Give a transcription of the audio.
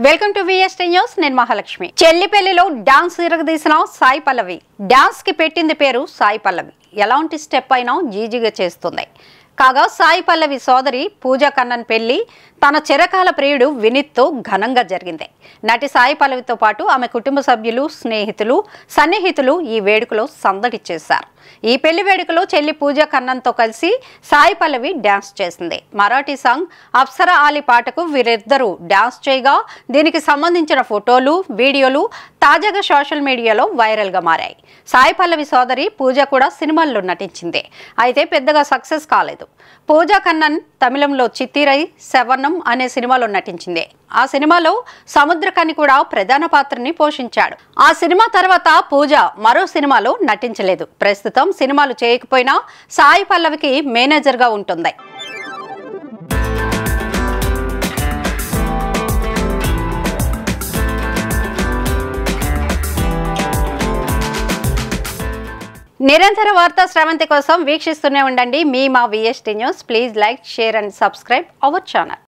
Welcome to VST news. నేను మహాలక్ష్మి. చెల్లి పెళ్లిలో డాన్స్ ఇరగదీసిన సాయి పల్లవి. డాన్స్ కి పెట్టింది పేరు సాయి పల్లవి. ఎలాంటి స్టెప్ అయినా ఈజీగా చేస్తుంది. కాగా సాయి పల్లవి సోదరి పూజా కన్నన్ పెళ్లి తన చిరకాల ప్రియుడు వినీత్తో ఘనంగా జరిగింది. నటి సాయి పల్లవితో పాటు ఆమె కుటుంబ సభ్యులు, స్నేహితులు, సన్నిహితులు ఈ వేడుకలో సందడి చేశారు. ఈ పెళ్లి వేడుకలో చెల్లి పూజా కన్నన్తో కలిసి సాయి పల్లవి డాన్స్ చేసింది. మరాఠీ సాంగ్ అప్సరా ఆలీ పాటకు వీరిద్దరూ డాన్స్ చేయగా దీనికి సంబంధించిన ఫోటోలు, వీడియోలు తాజాగా సోషల్ మీడియాలో వైరల్ గా మారాయి. సాయి పల్లవి సోదరి పూజ కూడా సినిమాల్లో నటించింది. అయితే పెద్దగా సక్సెస్ కాలేదు. పూజా కన్నన్ తమిళంలో చిత్తిరై శవనం అనే సినిమాలో నటించింది. ఆ సినిమాలో సముద్రకని కూడా ప్రధాన పాత్రని పోషించాడు. ఆ సినిమా తర్వాత పూజ మరో సినిమాలో నటించలేదు. ప్రస్తుతం సినిమాలు చేయకపోయినా సాయి పల్లవికి మేనేజర్ గా ఉంటుంది. నిరంతర వార్తా శ్రవంతి కోసం వీక్షిస్తూనే ఉండండి మా VST news. Please like, share and subscribe our channel.